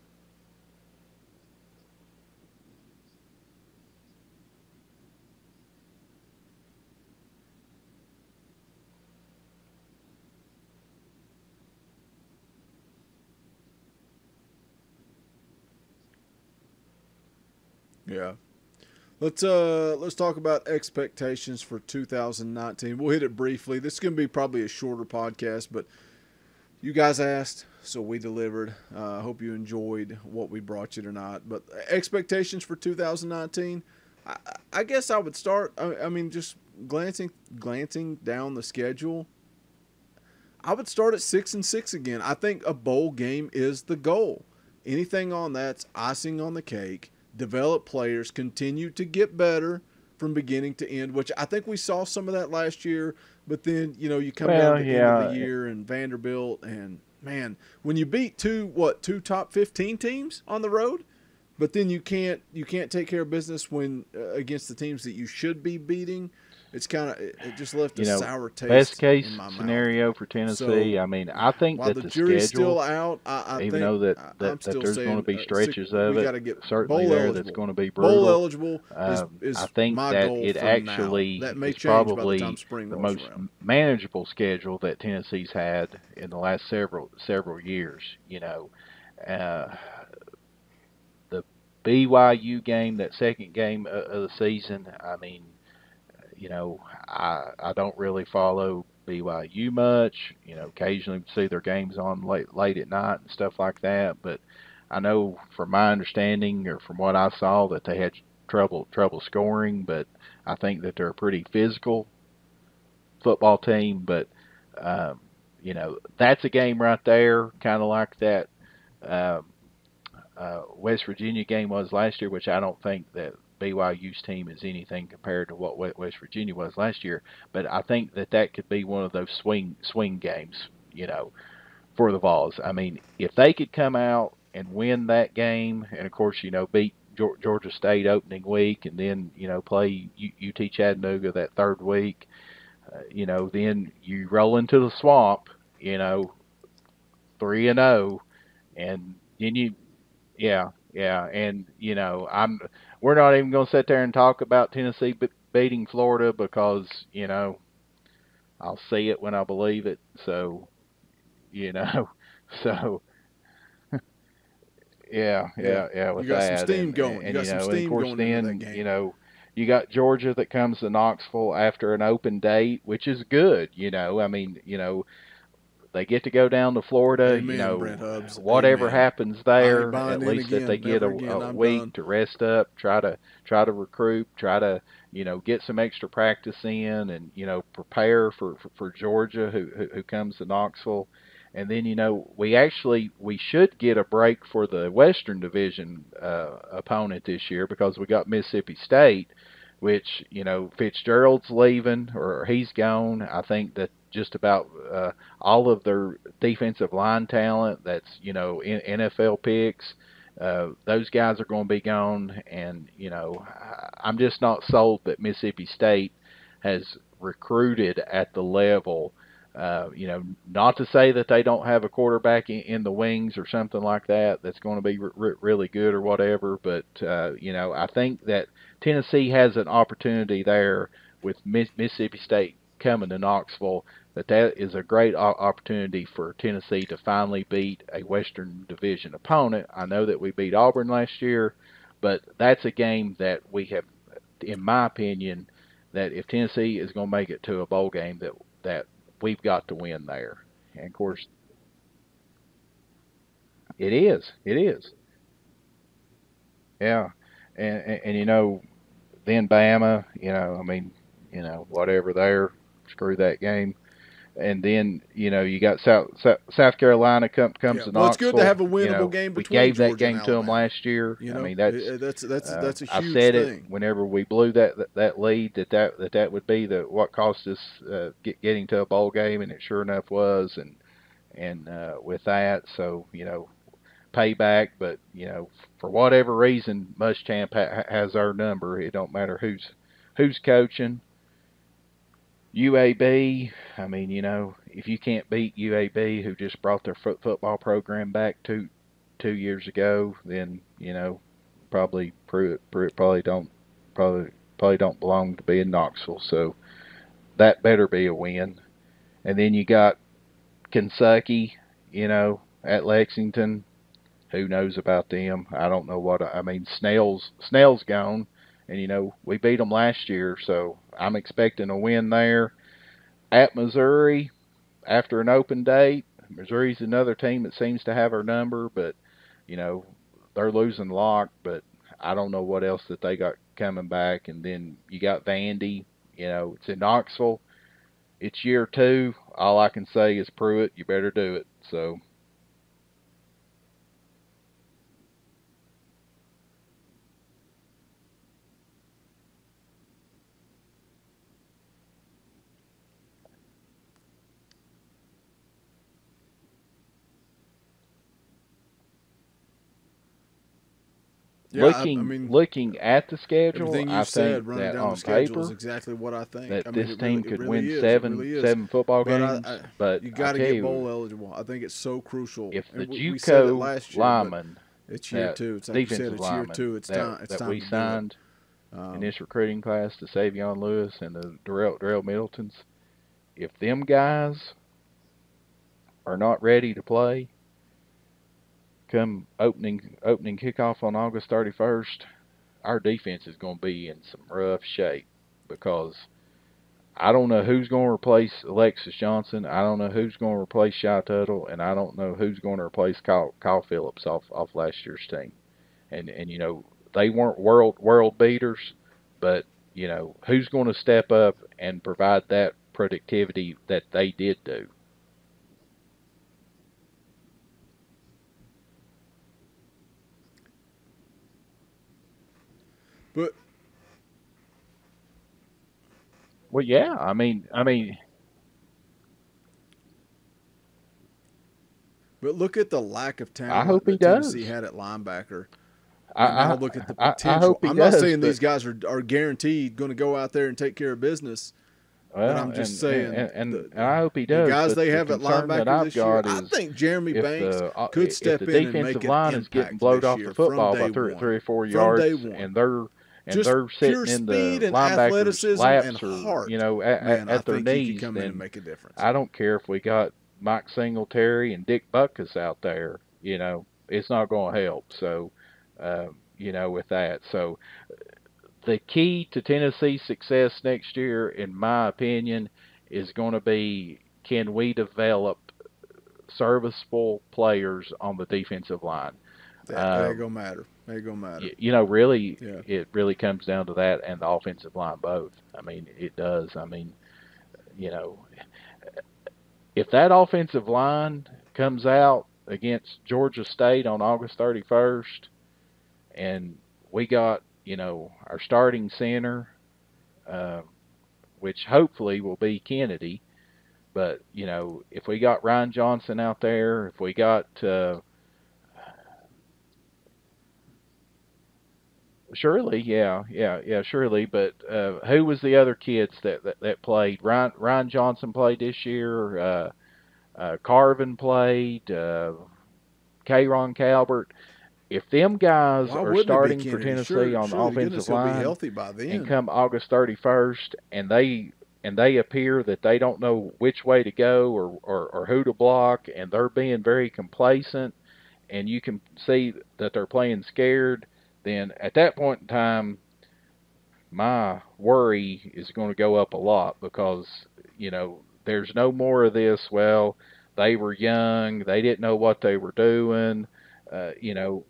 A: yeah. Let's talk about expectations for 2019. We'll hit it briefly. This is going to be probably a shorter podcast, but you guys asked, so we delivered. I hope you enjoyed what we brought you tonight. But expectations for 2019, I guess I would start. I mean, just glancing down the schedule, I would start at 6-6 again. I think a bowl game is the goal. Anything on that's icing on the cake. Develop players, continue to get better from beginning to end, which I think we saw some of that last year. But then you come down to the end of the year and Vanderbilt, and man, when you beat two top 15 teams on the road, but then you can't take care of business when against the teams that you should be beating. It's kind of it just left a sour taste.
B: Best case
A: in my
B: scenario
A: mouth.
B: for Tennessee.
A: So,
B: I mean, I think
A: while
B: that
A: the
B: the
A: jury's
B: schedule,
A: still out, I
B: even
A: think
B: though that
A: I'm still
B: there's going to
A: saying
B: be stretches of
A: we
B: it,
A: got to get
B: certainly
A: bowl
B: there
A: eligible.
B: that's going to be
A: Bowl
B: brutal.
A: eligible is
B: I think
A: my
B: that
A: goal
B: it
A: for
B: actually
A: now. That may
B: is
A: change by the time
B: probably
A: spring
B: the
A: rolls
B: most
A: around.
B: manageable schedule that Tennessee's had in the last several years. Uh, BYU game, that second game of the season, I mean, I don't really follow BYU much. Occasionally see their games on late at night and stuff like that. But I know from my understanding or from what I saw that they had trouble scoring. But I think that they're a pretty physical football team. But that's a game right there, kind of like that West Virginia game was last year, which I don't think that BYU's team is anything compared to what West Virginia was last year. But I think that could be one of those swing games, for the Vols. I mean, if they could come out and win that game, and of course, beat Georgia State opening week, and then play UT Chattanooga that third week, then you roll into the swamp, 3-0, and then yeah, and we're not even going to sit there and talk about Tennessee beating Florida because I'll see it when I believe it. So so yeah. With
A: you got
B: that,
A: some steam going.
B: and
A: you got some steam going into that game.
B: You got Georgia that comes to Knoxville after an open date, which is good. I mean, they get to go down to Florida.
A: Amen, Brent Hubbs.
B: Whatever
A: Amen.
B: happens there,
A: at
B: least
A: again,
B: that they get a week to rest up, try to recruit, try to get some extra practice in, and prepare for Georgia who comes to Knoxville. And then we should get a break for the Western Division opponent this year because we got Mississippi State, which Fitzgerald's leaving or he's gone. I think that just about all of their defensive line talent that's NFL picks, those guys are going to be gone, and I'm just not sold that Mississippi State has recruited at the level. Not to say that they don't have a quarterback in the wings or something like that that's going to be really good or whatever, but I think that Tennessee has an opportunity there with Mississippi State coming to Knoxville. That is a great opportunity for Tennessee to finally beat a Western Division opponent. I know that we beat Auburn last year, but that's a game that we have, in my opinion, that if Tennessee is going to make it to a bowl game, that we've got to win there. And of course, it is. Yeah, and then Bama, whatever there, screw that game. And then you got South Carolina comes to Knoxville.
A: Well, it's good to have a winnable game between
B: We gave
A: Georgia
B: that game
A: and
B: to them
A: Alabama.
B: last year. I mean that's
A: a huge
B: I said
A: thing.
B: it whenever we blew that lead that would be what cost us getting to a bowl game, and it sure enough was. And with that, so payback. But for whatever reason, Muschamp has our number. It don't matter who's coaching. UAB, I mean, if you can't beat UAB, who just brought their football program back two years ago, then probably don't belong to be in Knoxville. So that better be a win. And then you got Kentucky, at Lexington. Who knows about them? I don't know Snell's gone. And, we beat them last year, so I'm expecting a win there. At Missouri, after an open date, Missouri's another team that seems to have our number, but, they're losing lock, but I don't know what else that they got coming back. And then you got Vandy, it's in Knoxville. It's year 2. All I can say is Pruitt, you better do it. So looking at the schedule,
A: everything you
B: I
A: said,
B: think
A: running
B: that
A: down
B: on
A: the schedule
B: paper
A: is exactly what I think.
B: that
A: this
B: team could win
A: is.
B: seven football games. But
A: you got to get bowl eligible. I think it's so crucial.
B: If the
A: JUCO
B: lineman,
A: it's year 2. It's like you said, it's year 2. It's time. It's time
B: we
A: to
B: signed in this recruiting class, the Savion Lewis and the Darrell Middletons. If them guys are not ready to play, come opening kickoff on August 31st, our defense is going to be in some rough shape because I don't know who's going to replace Alexis Johnson. I don't know who's going to replace Shy Tuttle, and I don't know who's going to replace Kyle Phillips off last year's team. And you know, they weren't world beaters, but you know, who's going to step up and provide that productivity that they did do?
A: But
B: well, yeah, I mean,
A: but look at the lack of
B: I
A: talent
B: hope he
A: that Tennessee
B: does.
A: had at linebacker.
B: I
A: And now
B: I
A: look at the
B: I
A: potential.
B: hope he
A: I'm not
B: does,
A: saying
B: but
A: these guys are guaranteed going to go out there and take care of business, but
B: well,
A: I'm just saying
B: and I hope he
A: the
B: does.
A: guys
B: But
A: they
B: the
A: have at
B: concern that
A: linebacker
B: I've
A: this year,
B: got
A: I
B: is
A: think Jeremy Banks could
B: if the
A: step in and make
B: defensive
A: an
B: line is getting
A: impact
B: blowed
A: this
B: off
A: year
B: the
A: from
B: football by
A: day one.
B: 3 or 4 yards,
A: From day one.
B: and
A: Just
B: they're
A: pure
B: sitting in
A: speed
B: the
A: and
B: linebackers'
A: athleticism and
B: laps or
A: heart. Man, I
B: at their
A: think he could
B: knees,
A: come in and
B: then
A: make a difference.
B: I don't care if we got Mike Singletary and Dick Butkus out there. You know, it's not going to help. So, you know, with that, so the key to Tennessee's success next year, in my opinion, is going to be, can we develop serviceable players on the defensive line?
A: That ain't gonna matter. Ain't gonna matter.
B: You know, really,
A: Yeah.
B: it really comes down to that and the offensive line both. I mean, it does. I mean, you know, if that offensive line comes out against Georgia State on August 31st, and we got, you know, our starting center, uh, which hopefully will be Kennedy. But you know, if we got Ryan Johnson out there, if we got Shirley, yeah, Shirley. But who was the other kids that played? Ryan Johnson played this year. Carvin played. Kayron Calvert. If them guys
A: Why
B: are
A: wouldn't it be
B: starting for
A: Kennedy?
B: Tennessee on the
A: Sure, to goodness
B: offensive
A: he'll be
B: line,
A: healthy by
B: and
A: then.
B: come August 31st, and they appear that they don't know which way to go or who to block, and they're being very complacent, and you can see that they're playing scared, then at that point in time, my worry is going to go up a lot because, you know, there's no more of this, well, they were young, they didn't know what they were doing, you know.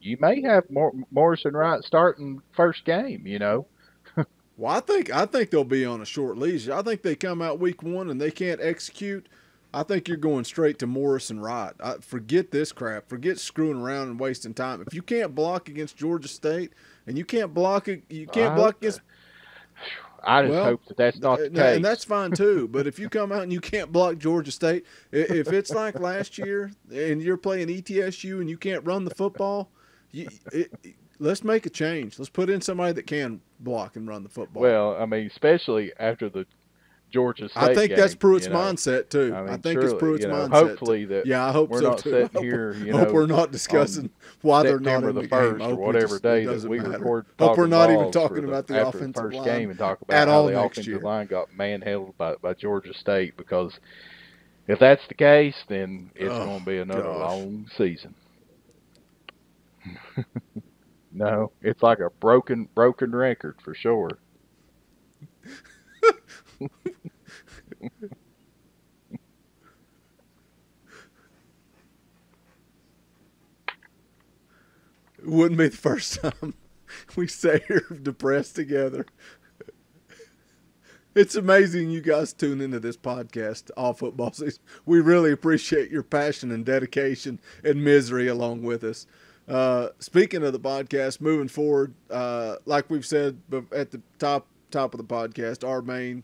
B: You may have Morrison Wright starting first game, you know.
A: Well, I think they'll be on a short leash. I think they come out week one and they can't execute. I think you're going straight to Morrison Wright. Forget this crap. Forget screwing around and wasting time. If you can't block against Georgia State and you can't block it, you can't
B: I
A: block
B: hope,
A: against.
B: I just
A: Well,
B: hope that that's not the
A: and
B: case.
A: that's fine too. But if you come out and you can't block Georgia State, if it's like last year and you're playing ETSU and you can't run the football, let's make a change. Let's put in somebody that can block and run the football.
B: Well, I mean, especially after the Georgia
A: I
B: State
A: think
B: game,
A: that's Pruitt's
B: you know.
A: mindset too.
B: I
A: I
B: mean,
A: think it's
B: surely,
A: Pruitt's
B: you know,
A: mindset.
B: hopefully that
A: Yeah, I hope
B: we're
A: so
B: not
A: too.
B: sitting here, you
A: Hope
B: know,
A: we're not discussing
B: on
A: why they're not
B: September
A: in
B: the
A: the game. I
B: 1st or
A: hope
B: whatever
A: it
B: day that
A: doesn't
B: we
A: matter.
B: record
A: Hope we're
B: Talkin
A: not even
B: VAWLS
A: talking about the
B: after the
A: offensive
B: first
A: line
B: game and talk
A: at
B: about how
A: all
B: the
A: next
B: offensive
A: year.
B: line got manhandled by Georgia State, because if that's the case, then it's
A: Oh
B: going to be another
A: gosh.
B: long season. No, it's like a broken record for sure.
A: It wouldn't be the first time we sat here depressed together. It's amazing you guys tune into this podcast all football season. We really appreciate your passion and dedication and misery along with us. Speaking of the podcast, moving forward, like we've said at the top of the podcast, our main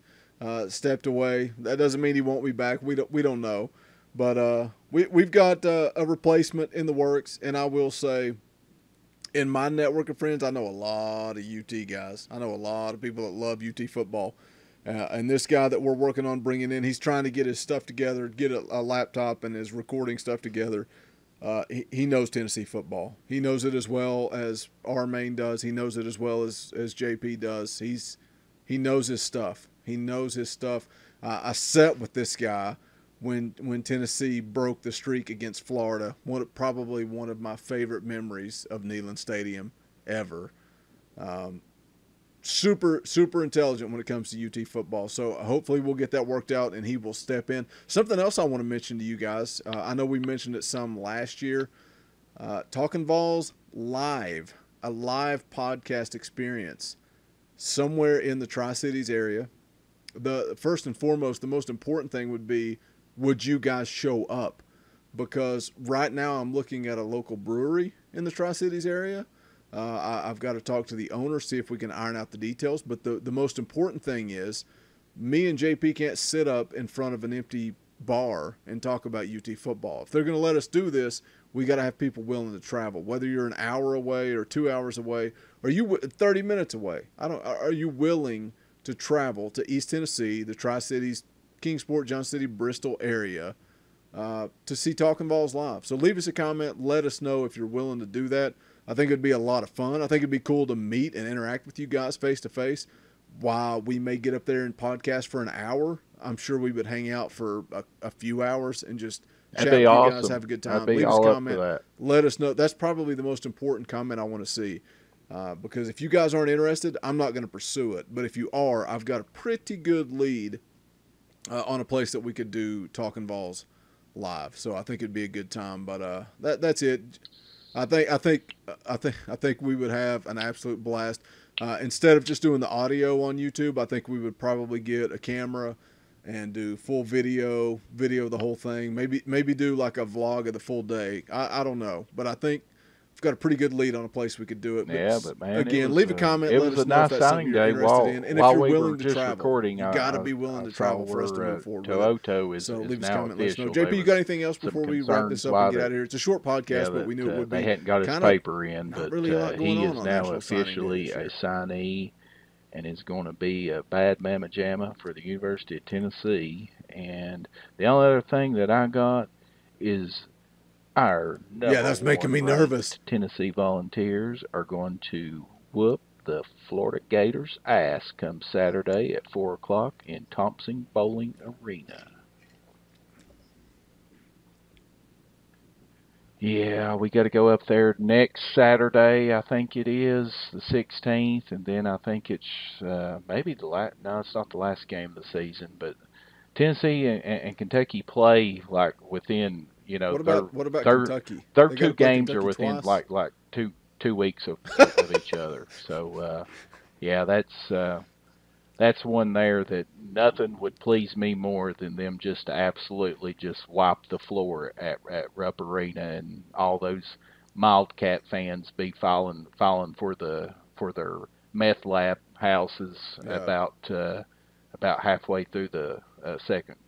A: stepped away. That doesn't mean he won't be back. We don't know, but we've got a replacement in the works, and I will say, in my network of friends, I know a lot of UT guys. I know a lot of people that love UT football. And this guy that we're working on bringing in, he's trying to get his stuff together, get a laptop and his recording stuff together. he knows Tennessee football. He knows it as well as our main does. He knows it as well as JP does. He knows his stuff. He knows his stuff. I sat with this guy when Tennessee broke the streak against Florida. Probably one of my favorite memories of Neyland Stadium ever. Super intelligent when it comes to UT football. So hopefully we'll get that worked out and he will step in. Something else I want to mention to you guys. I know we mentioned it some last year. Talkin VAWLS live, a live podcast experience somewhere in the Tri-Cities area. The first and foremost, the most important thing would be, would you guys show up? Because right now I'm looking at a local brewery in the Tri-Cities area. I've got to talk to the owner, see if we can iron out the details. But the most important thing is, me and JP can't sit up in front of an empty bar and talk about UT football. If they're going to let us do this, we got to have people willing to travel. Whether you're an hour away or 2 hours away, or you 30 minutes away, are you willing to travel to East Tennessee, the Tri-Cities, Kingsport, Johnson City, Bristol area to see Talkin VAWLS live? So leave us a comment. Let us know if you're willing to do that. I think it'd be a lot of fun. I think it'd be cool to meet and interact with you guys face to face. While we may get up there and podcast for an hour, I'm sure we would hang out for a few hours and just chat with you guys, have a good time. Leave us a comment. Let us know. That's probably the most important comment I want to see. Because if you guys aren't interested, I'm not going to pursue it. But if you are, I've got a pretty good lead on a place that we could do Talkin VAWLS live. So I think it'd be a good time. But that's it. I think we would have an absolute blast. Instead of just doing the audio on YouTube, I think we would probably get a camera and do full video the whole thing. Maybe do like a vlog of the full day. I don't know, but I think we've got a pretty good lead on a place we could do it.
B: But man,
A: again, leave a comment.
B: It
A: let
B: was
A: us
B: a
A: know
B: nice
A: if that's
B: signing
A: something you're
B: day
A: interested in. And if
B: while
A: you're
B: we
A: willing
B: were
A: to
B: just
A: travel,
B: recording.
A: you got to be willing to travel for us to move forward.
B: Toyota is
A: so leave us a
B: now
A: comment. Let us know.
B: official.
A: JP, you got anything else before we wrap this up and get out of here? It's a short podcast, but we knew it would be.
B: They hadn't got his paper in, but he is now officially a signee and is going to be a bad mamma jamma for the University of Tennessee. And the only other thing that I got is our
A: that's making me nervous.
B: Tennessee Volunteers are going to whoop the Florida Gators' ass come Saturday at 4 o'clock in Thompson Bowling Arena. Yeah, we got to go up there next Saturday. I think it is the 16th, and then I think it's maybe the last. No, it's not the last game of the season, but Tennessee and Kentucky play like within. What about Kentucky? Their two games are within twice? like two weeks of each other. So that's one there that nothing would please me more than them just absolutely just wipe the floor at Rupp Arena and all those Wildcat fans be falling for their meth lab houses about halfway through the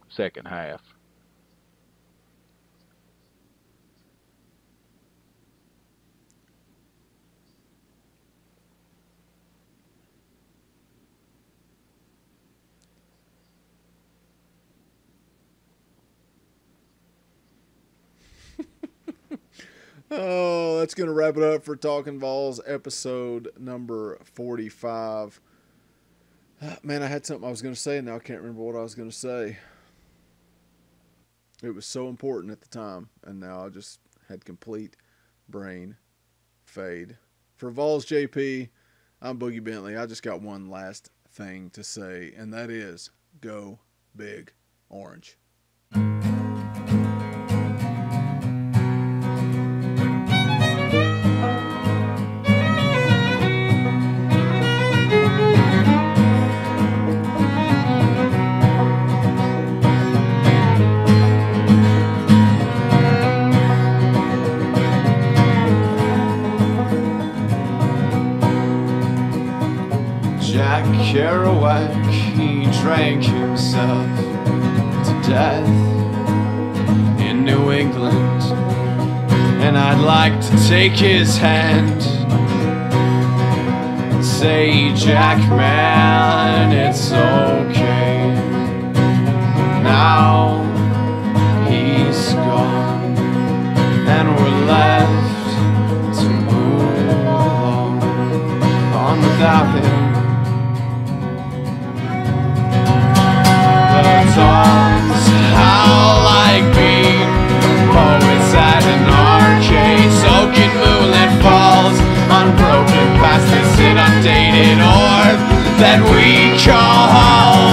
B: second half.
A: Oh, that's going to wrap it up for Talkin VAWLS episode number 45. Man, I had something I was going to say, and now I can't remember what I was going to say. It was so important at the time, and now I just had complete brain fade. For Vols JP, I'm Boogie Bentley. I just got one last thing to say, and that is, go Big Orange.
C: Jack Kerouac, he drank himself to death in New England, and I'd like to take his hand and say, Jack, man, it's okay. Now he's gone, and without him. The dogs howl like beat poets at an arcade, soaking moonlit falls, unbroken past this inundated orb that we call home.